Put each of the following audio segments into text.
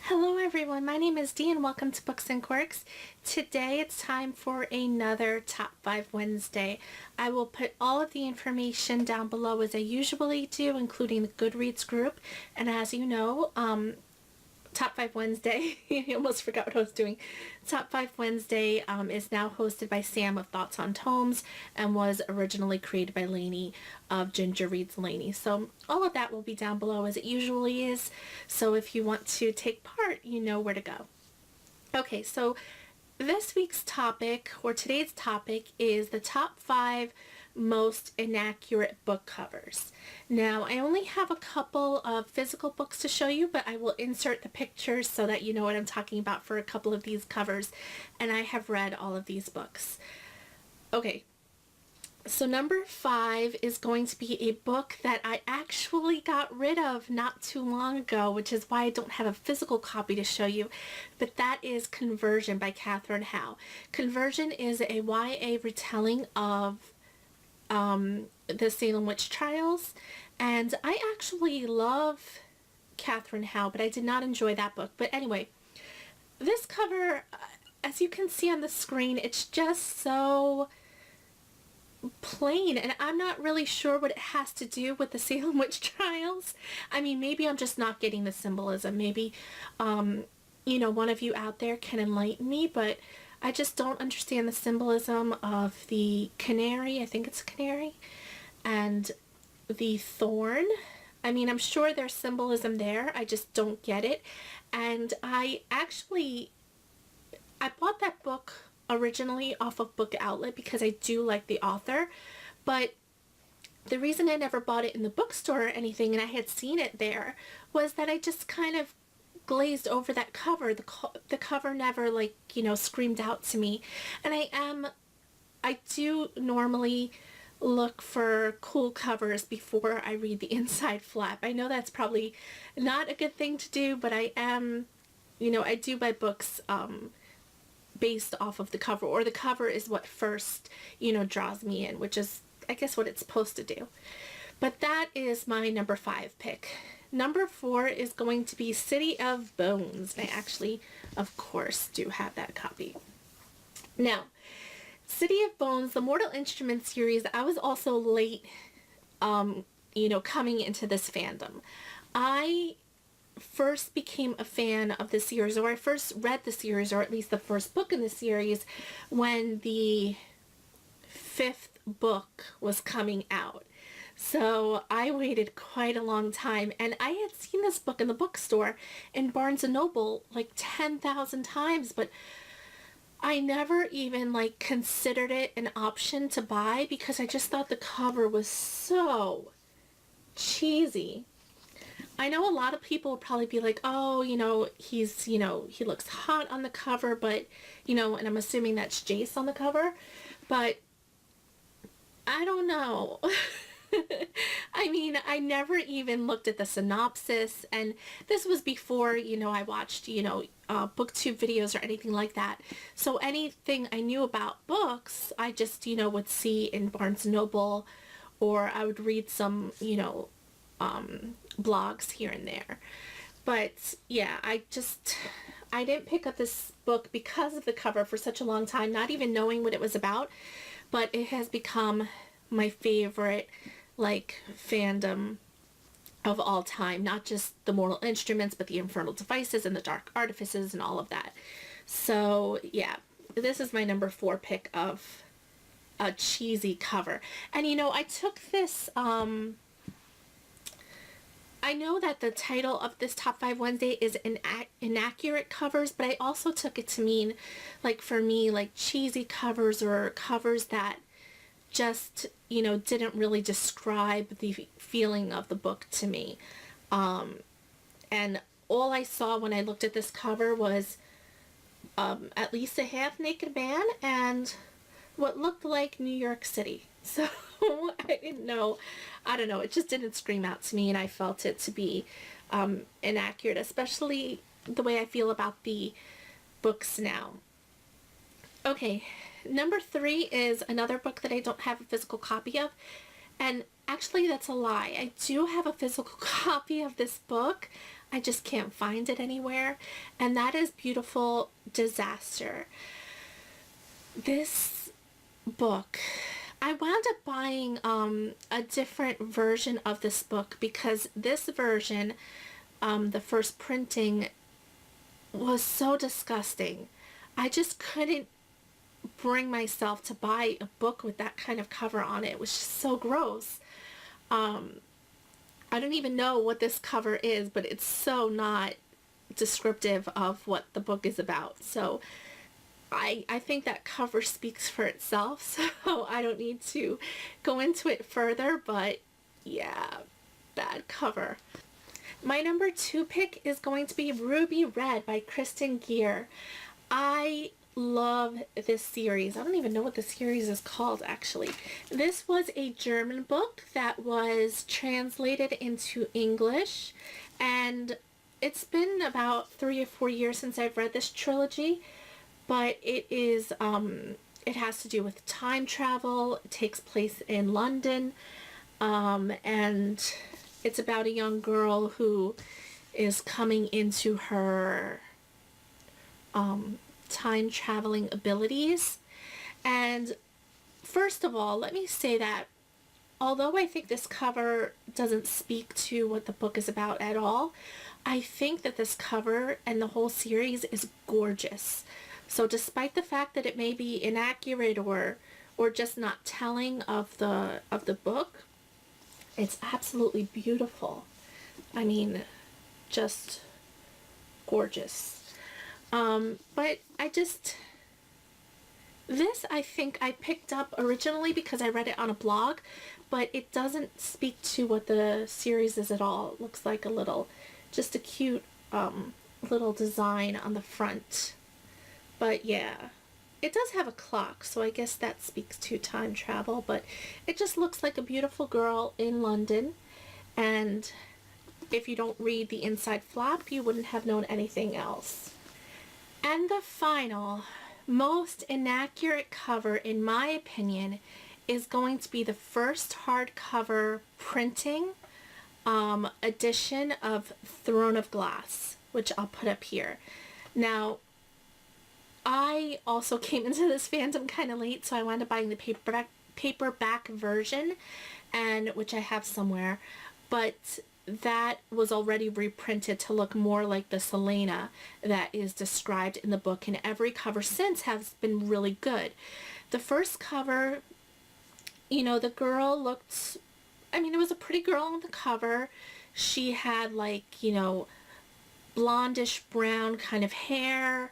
Hello everyone, my name is Dee and welcome to Books and Quirks. Today it's time for another Top 5 Wednesday. I will put all of the information down below as I usually do, including the Goodreads group. And as you know, Top 5 Wednesday, I almost forgot what I was doing. Top 5 Wednesday is now hosted by Sam of Thoughts on Tomes and was originally created by Lainey of Ginger Reads Lainey. So all of that will be down below as it usually is. So if you want to take part, you know where to go. Okay, so this week's topic, or today's topic, is the top 5 most inaccurate book covers. Now, I only have a couple of physical books to show you, but I will insert the pictures so that you know what I'm talking about for a couple of these covers, and I have read all of these books. Okay, so number 5 is going to be a book that I actually got rid of not too long ago, which is why I don't have a physical copy to show you, but that is Conversion by Catherine Howe. Conversion is a YA retelling of the Salem Witch Trials, and I actually love Catherine Howe, but I did not enjoy that book. But anyway, this cover, as you can see on the screen, it's just so plain, and I'm not really sure what it has to do with the Salem Witch Trials. I mean, maybe I'm just not getting the symbolism. Maybe, you know, one of you out there can enlighten me, but I just don't understand the symbolism of the canary, I think it's a canary, and the thorn. I mean, I'm sure there's symbolism there, I just don't get it. And I bought that book originally off of Book Outlet because I do like the author, but the reason I never bought it in the bookstore or anything, and I had seen it there, was that I just kind of glazed over that cover. The cover never, like, you know, screamed out to me. And I do normally look for cool covers before I read the inside flap. I know that's probably not a good thing to do, but I am, you know, I do buy books based off of the cover, or the cover is what first, you know, draws me in, which is, I guess, what it's supposed to do. But that is my number 5 pick. Number 4 is going to be City of Bones. I actually, of course, do have that copy. Now, City of Bones, the Mortal Instruments series, I was also late, you know, coming into this fandom. I first became a fan of the series, or I first read the series, or at least the first book in the series, when the 5th book was coming out. So I waited quite a long time, and I had seen this book in the bookstore in Barnes & Noble like 10,000 times, but I never even like considered it an option to buy because I just thought the cover was so cheesy. I know a lot of people will probably be like, oh, you know, he's, you know, he looks hot on the cover, but, you know, and I'm assuming that's Jace on the cover, but I don't know. I mean, I never even looked at the synopsis, and this was before, you know, I watched, you know, booktube videos or anything like that. So anything I knew about books, I just, you know, would see in Barnes & Noble, or I would read some, you know, blogs here and there. But yeah, I didn't pick up this book because of the cover for such a long time, not even knowing what it was about, but it has become my favorite, like, fandom of all time. Not just the Mortal Instruments, but the Infernal Devices and the Dark Artifices and all of that. So yeah, this is my number 4 pick of a cheesy cover. And you know, I took this, I know that the title of this Top 5 Wednesday is Inaccurate covers, but I also took it to mean, like, for me, like, cheesy covers, or covers that just, you know, didn't really describe the feeling of the book to me. And all I saw when I looked at this cover was at least a half-naked man and what looked like New York City. So I didn't know, I don't know, it just didn't scream out to me, and I felt it to be inaccurate, especially the way I feel about the books now. Okay, number 3 is another book that I don't have a physical copy of, and Actually, that's a lie. I do have a physical copy of this book. I just can't find it anywhere. And that is Beautiful Disaster. This book, I wound up buying a different version of this book because this version, the first printing, was so disgusting. I just couldn't bring myself to buy a book with that kind of cover on it. It was just so gross. I don't even know what this cover is, but it's so not descriptive of what the book is about. So I think that cover speaks for itself, so I don't need to go into it further, but yeah, bad cover. My number 2 pick is going to be Ruby Red by Kristen Gear. I love this series. I don't even know what the series is called, actually. This was a German book that was translated into English, and it's been about 3 or 4 years since I've read this trilogy, but it is, it has to do with time travel. It takes place in London, and it's about a young girl who is coming into her, time traveling abilities. And first of all, let me say that although I think this cover doesn't speak to what the book is about at all, I think that this cover and the whole series is gorgeous. So despite the fact that it may be inaccurate or just not telling of the book, it's absolutely beautiful. I mean, just gorgeous. But this I think I picked up originally because I read it on a blog, but it doesn't speak to what the series is at all. It looks like just a cute little design on the front. But yeah, it does have a clock, so I guess that speaks to time travel, but it just looks like a beautiful girl in London, and if you don't read the inside flap, you wouldn't have known anything else. And the final, most inaccurate cover, in my opinion, is going to be the first hardcover printing edition of Throne of Glass, which I'll put up here. Now, I also came into this fandom kind of late, so I wound up buying the paperback version, and which I have somewhere, but that was already reprinted to look more like the Selena that is described in the book, and every cover since has been really good. The first cover, you know, the girl looked, I mean, it was a pretty girl on the cover. She had, like, you know, blondish brown kind of hair,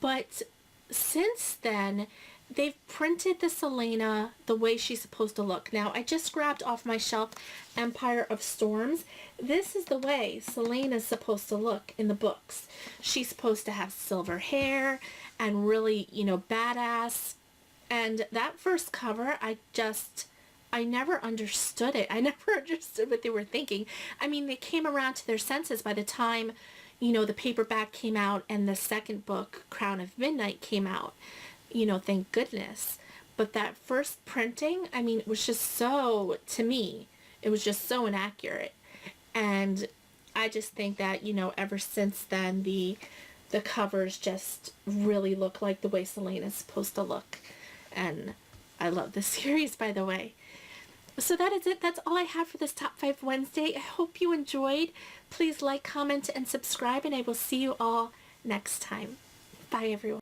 but since then they've printed the Selena the way she's supposed to look. Now, I just grabbed off my shelf Empire of Storms. This is the way Selena's supposed to look in the books. She's supposed to have silver hair and really, you know, badass. And that first cover, I never understood it. I never understood what they were thinking. I mean, they came around to their senses by the time, you know, the paperback came out and the second book, Crown of Midnight, came out. You know, thank goodness. But that first printing, I mean, it was just so, to me, it was just so inaccurate. And I just think that, you know, ever since then, the covers just really look like the way Selena's supposed to look. And I love this series, by the way. So that is it. That's all I have for this Top 5 Wednesday. I hope you enjoyed. Please like, comment, and subscribe, and I will see you all next time. Bye, everyone.